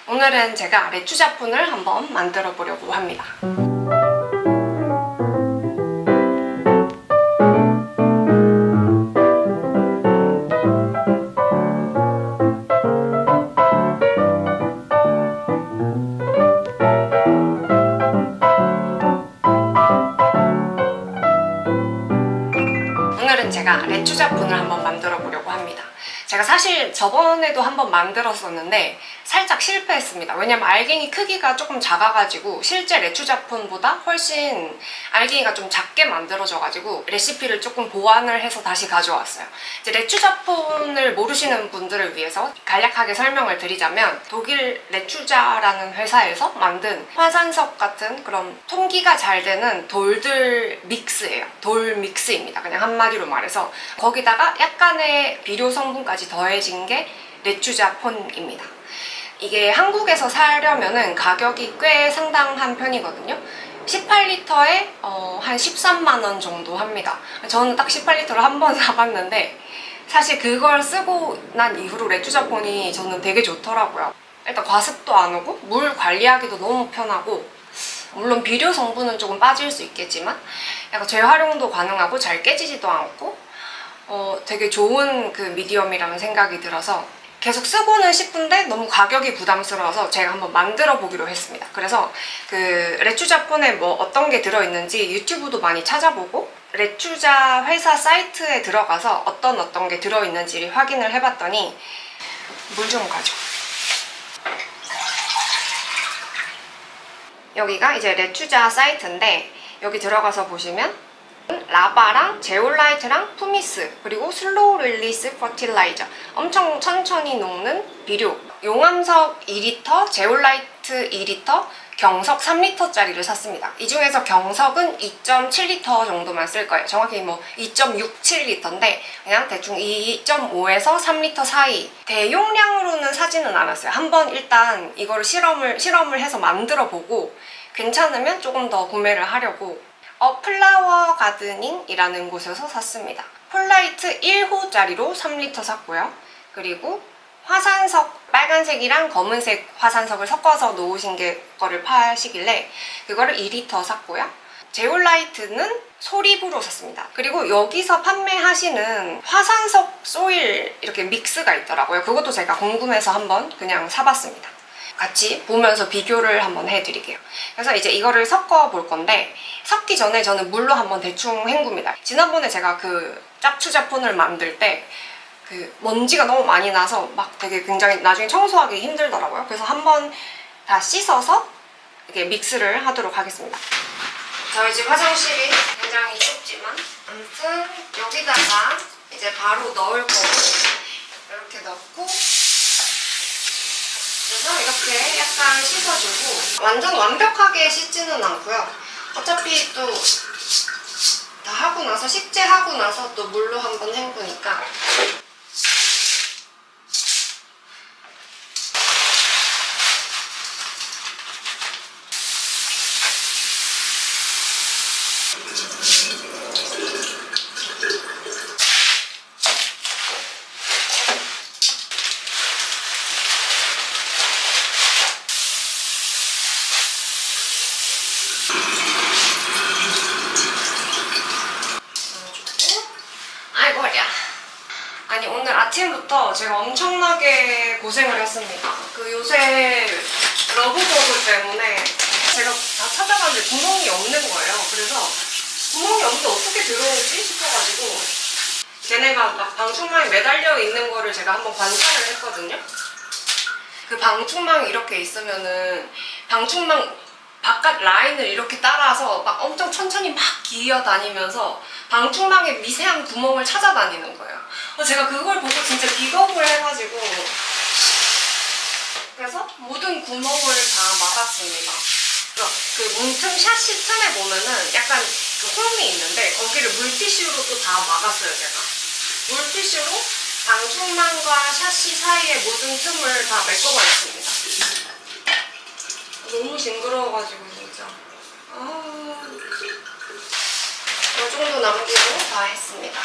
오늘은 제가 레추자폰을 한번 만들어 보려고 합니다. 오늘은 제가 레추자폰을 한번 만들어 보려고 합니다. 제가 사실 저번에도 한번 만들었었는데 살짝 실패했습니다. 왜냐면 알갱이 크기가 조금 작아가지고 실제 레추자폰보다 훨씬 알갱이가 좀 작게 만들어져가지고 레시피를 조금 보완을 해서 다시 가져왔어요. 이제 레추자폰을 모르시는 분들을 위해서 간략하게 설명을 드리자면 독일 레추자라는 회사에서 만든 화산석 같은 그런 통기가 잘 되는 돌들 믹스예요. 돌 믹스입니다. 그냥 한마디로 말해서 거기다가 약간의 비료 성분까지 더해진 게 레추자폰입니다. 이게 한국에서 사려면은 가격이 꽤 상당한 편이거든요. 18리터에 한 13만 원 정도 합니다. 저는 딱 18리터를 한 번 사봤는데 사실 그걸 쓰고 난 이후로 레추자폰이 저는 되게 좋더라고요. 일단 과습도 안 오고 물 관리하기도 너무 편하고, 물론 비료 성분은 조금 빠질 수 있겠지만 약간 재활용도 가능하고 잘 깨지지도 않고 되게 좋은 그 미디엄이라는 생각이 들어서 계속 쓰고는 싶은데 너무 가격이 부담스러워서 제가 한번 만들어 보기로 했습니다. 그래서 그 레추자폰에 뭐 어떤 게 들어있는지 유튜브도 많이 찾아보고 레추자 회사 사이트에 들어가서 어떤 게 들어있는지 확인을 해봤더니 물 좀 가져. 여기가 이제 레추자 사이트인데 여기 들어가서 보시면 라바랑 제올라이트랑 푸미스 그리고 슬로우 릴리스 퍼틸라이저, 엄청 천천히 녹는 비료, 용암석 2리터, 제올라이트 2리터, 경석 3리터짜리를 샀습니다. 이 중에서 경석은 2.7리터 정도만 쓸 거예요. 정확히 뭐 2.67리터인데 그냥 대충 2.5에서 3리터 사이. 대용량으로는 사지는 않았어요. 한번 일단 이거를 실험을 해서 만들어 보고 괜찮으면 조금 더 구매를 하려고 플라워 가드닝이라는 곳에서 샀습니다. 폴라이트 1호짜리로 3리터 샀고요. 그리고 화산석, 빨간색이랑 검은색 화산석을 섞어서 놓으신 거를 파시길래 그거를 2리터 샀고요. 제올라이트는 소립으로 샀습니다. 그리고 여기서 판매하시는 화산석 소일 이렇게 믹스가 있더라고요. 그것도 제가 궁금해서 한번 그냥 사봤습니다. 같이 보면서 비교를 한번 해드릴게요. 그래서 이제 이거를 섞어 볼 건데 섞기 전에 저는 물로 한번 대충 헹굽니다. 지난번에 제가 그 짭추자폰을 만들 때 그 먼지가 너무 많이 나서 막 되게 굉장히 나중에 청소하기 힘들더라고요. 그래서 한번 다 씻어서 이렇게 믹스를 하도록 하겠습니다. 저희 집 화장실이 굉장히 좁지만 아무튼 여기다가 이제 바로 넣을 거고 이렇게 넣고 그래서 이렇게 약간 씻어주고 완전 완벽하게 씻지는 않고요. 어차피 또 다 하고 나서 식재하고 나서 또 물로 한번 헹구니까 아니 오늘 아침부터 제가 엄청나게 고생을 했습니다. 그 요새 러브버그 때문에 제가 다 찾아봤는데 구멍이 없는 거예요. 그래서 구멍이 없는데 어떻게 들어오지 싶어가지고 걔네가 막 방충망에 매달려 있는 거를 제가 한번 관찰을 했거든요. 그 방충망이 이렇게 있으면은 방충망 바깥 라인을 이렇게 따라서 막 엄청 천천히 막 기어다니면서 방충망의 미세한 구멍을 찾아다니는 거예요. 제가 그걸 보고 진짜 기겁을 해가지고 그래서 모든 구멍을 다 막았습니다. 그 문틈 샤시 틈에 보면은 약간 그 홈이 있는데 거기를 물티슈로 또 다 막았어요. 제가 물티슈로 방충망과 샤시 사이의 모든 틈을 다 메꿔버렸습니다. 너무 징그러워가지고 진짜 이 정도 남기고 다 했습니다.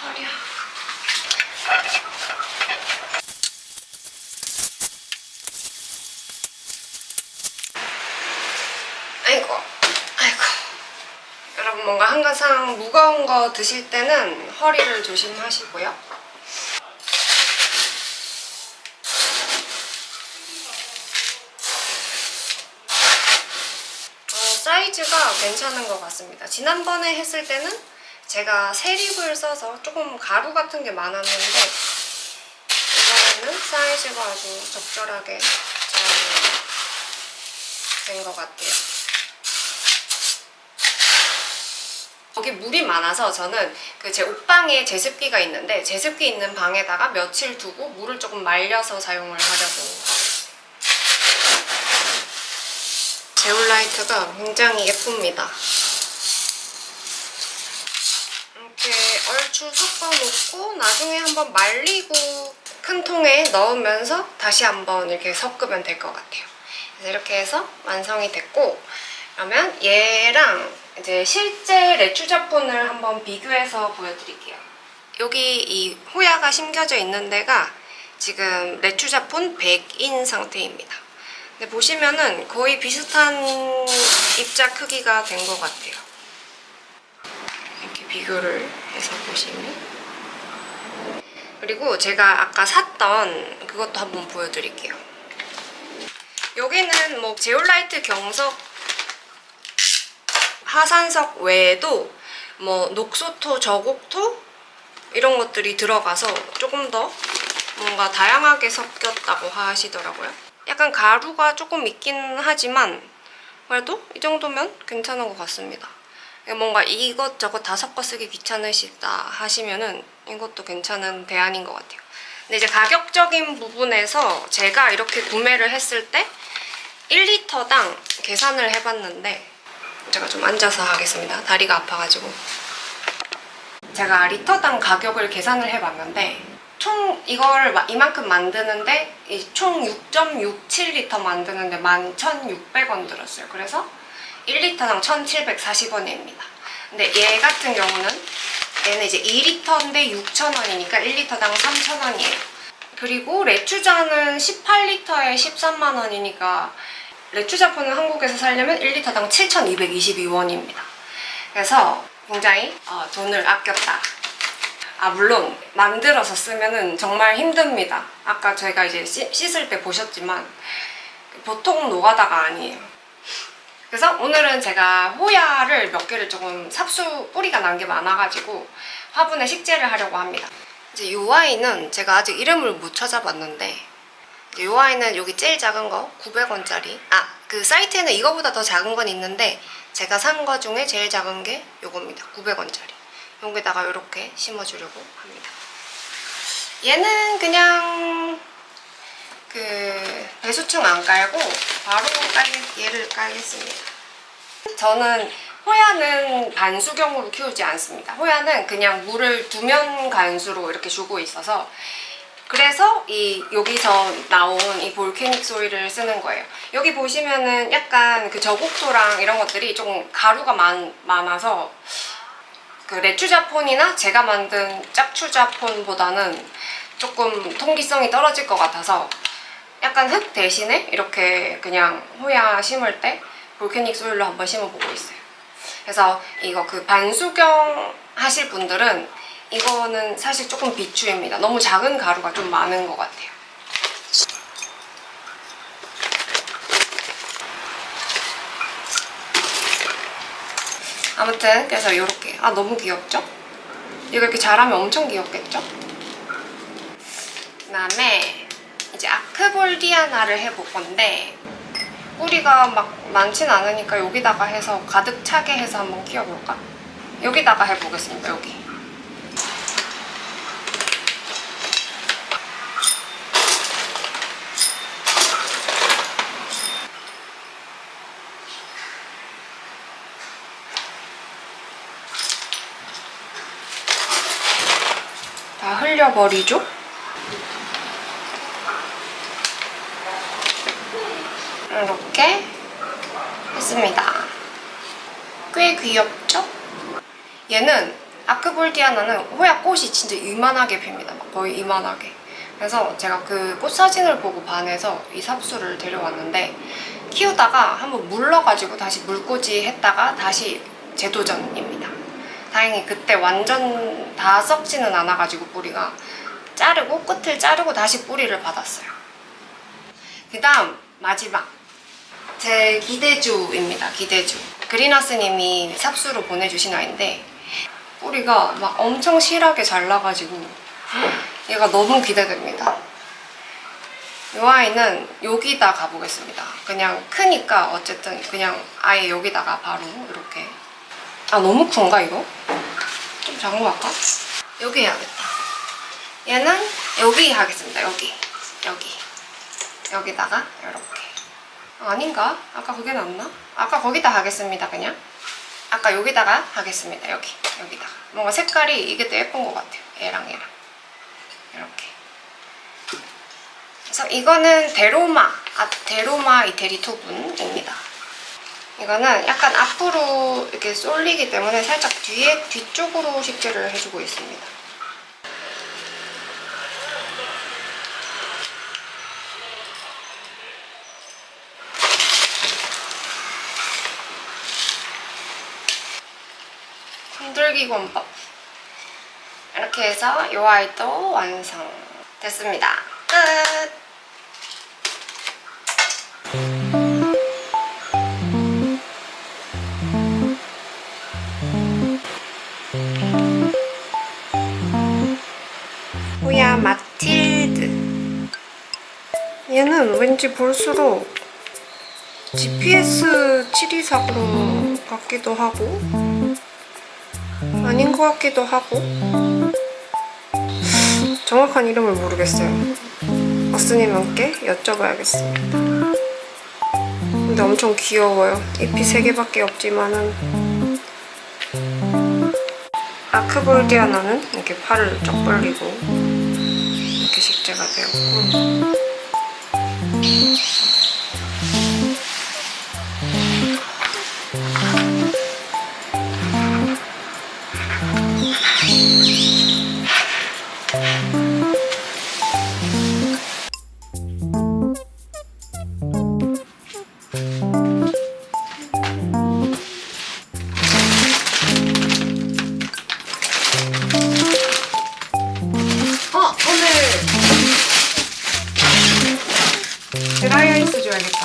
허리야. 뭔가 항상 무거운 거 드실 때는 허리를 조심하시고요. 사이즈가 괜찮은 것 같습니다. 지난번에 했을 때는 제가 세립을 써서 조금 가루 같은 게 많았는데 이번에는 사이즈가 아주 적절하게 잘 된 것 같아요. 여기 물이 많아서 저는 그 제 옷방에 제습기가 있는데 제습기 있는 방에다가 며칠 두고 물을 조금 말려서 사용을 하려고 하고 있어요. 제올라이트가 굉장히 예쁩니다. 이렇게 얼추 섞어놓고 나중에 한번 말리고 큰 통에 넣으면서 다시 한번 이렇게 섞으면 될 것 같아요. 그래서 이렇게 해서 완성이 됐고, 그러면 얘랑 이제 실제 레추자폰을 한번 비교해서 보여드릴게요. 여기 이 호야가 심겨져 있는 데가 지금 레추자폰 100인 상태입니다. 근데 보시면은 거의 비슷한 입자 크기가 된 것 같아요. 이렇게 비교를 해서 보시면. 그리고 제가 아까 샀던 그것도 한번 보여드릴게요. 여기는 뭐 제올라이트 경석 하산석 외에도 뭐 녹소토, 저곡토 이런 것들이 들어가서 조금 더 뭔가 다양하게 섞였다고 하시더라고요. 약간 가루가 조금 있긴 하지만 그래도 이 정도면 괜찮은 것 같습니다. 뭔가 이것저것 다 섞어 쓰기 귀찮으시다 하시면은 이것도 괜찮은 대안인 것 같아요. 근데 이제 가격적인 부분에서 제가 이렇게 구매를 했을 때 1리터당 계산을 해봤는데, 제가 좀 앉아서 하겠습니다. 다리가 아파가지고. 제가 리터당 가격을 계산을 해봤는데 총 이걸 이만큼 만드는데 총 6.67리터 만드는데 11,600원 들었어요. 그래서 1리터당 1,740원입니다. 근데 얘 같은 경우는 얘는 이제 2리터인데 6,000원이니까 1리터당 3,000원이에요. 그리고 레추자는 18리터에 13만 원이니까 레추자폰을 한국에서 사려면 1리터당 7,222원입니다. 그래서 굉장히 돈을 아꼈다. 물론 만들어서 쓰면은 정말 힘듭니다. 아까 저희가 이제 씻을 때 보셨지만 보통 노가다가 아니에요. 그래서 오늘은 제가 호야를 몇 개를 조금 삽수 뿌리가 난 게 많아가지고 화분에 식재를 하려고 합니다. 이제 이 와인은 제가 아직 이름을 못 찾아봤는데, 이 와인은 여기 제일 작은 거 900원짜리, 그 사이트에는 이거보다 더 작은 건 있는데 제가 산 거 중에 제일 작은 게 요겁니다. 900원짜리. 여기다가 이렇게 심어주려고 합니다. 얘는 그냥 그 배수충 안 깔고 바로 얘를 깔겠습니다. 저는 호야는 반수경으로 키우지 않습니다. 호야는 그냥 물을 두면 간수로 이렇게 주고 있어서, 그래서 여기서 나온 이 볼케닉 소일을 쓰는 거예요. 여기 보시면은 약간 그 저곡토랑 이런 것들이 조금 가루가 많아서 그 레추자폰이나 제가 만든 짝추자폰보다는 조금 통기성이 떨어질 것 같아서 약간 흙 대신에 이렇게 그냥 호야 심을 때 볼케닉 소일로 한번 심어보고 있어요. 그래서 이거 그 반수경 하실 분들은 이거는 사실 조금 비추입니다. 너무 작은 가루가 좀 많은 것 같아요. 아무튼 그래서 이렇게 너무 귀엽죠? 이거 이렇게 자라면 엄청 귀엽겠죠? 그 다음에 이제 아크볼디아나를 해볼 건데 뿌리가 막 많진 않으니까 여기다가 해서 가득 차게 해서 한번 키워볼까? 여기다가 해보겠습니다. 여기. 다 흘려버리죠? 이렇게 했습니다. 꽤 귀엽죠? 얘는 아크볼디아나는 호야 꽃이 진짜 이만하게 핍니다. 막 거의 이만하게. 그래서 제가 그 꽃 사진을 보고 반해서 이 삽수를 데려왔는데 키우다가 한번 물러가지고 다시 물꽂이 했다가 다시 재도전입니다. 다행히 그때 완전 다 썩지는 않아가지고 뿌리가 자르고 끝을 자르고 다시 뿌리를 받았어요. 그 다음 마지막 제 기대주입니다. 기대주 그린하스님이 삽수로 보내주신 아이인데 뿌리가 막 엄청 실하게 잘 나가지고 얘가 너무 기대됩니다. 이 아이는 여기다 가보겠습니다. 그냥 크니까 어쨌든 그냥 아예 여기다가 바로 이렇게. 아 너무 큰가 이거? 좀 작은 거 할까? 여기 해야겠다. 얘는 여기 하겠습니다. 여기다가 이렇게. 아닌가? 아까 그게 낫나? 아까 거기다 하겠습니다. 그냥 아까 여기다가 하겠습니다. 여기다가 뭔가 색깔이 이게 더 예쁜 것 같아요. 얘랑 이렇게. 그래서 이거는 데로마 이태리 투분입니다. 이거는 약간 앞으로 이렇게 쏠리기 때문에 살짝 뒤쪽으로 식재를 해주고 있습니다. 흔들기 권법. 이렇게 해서 이 아이도 완성 됐습니다. 끝! 호야 마틸드. 얘는 왠지 볼수록 GPS 724 같기도 하고 아닌 것 같기도 하고 정확한 이름을 모르겠어요. 어스님께 여쭤봐야겠습니다. 근데 엄청 귀여워요. 잎이 3개밖에 없지만은 아크볼디아나는 이렇게 팔을 쩍 벌리고 이렇게 식재가 되었고 드라이아이스 줘야겠다.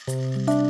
네.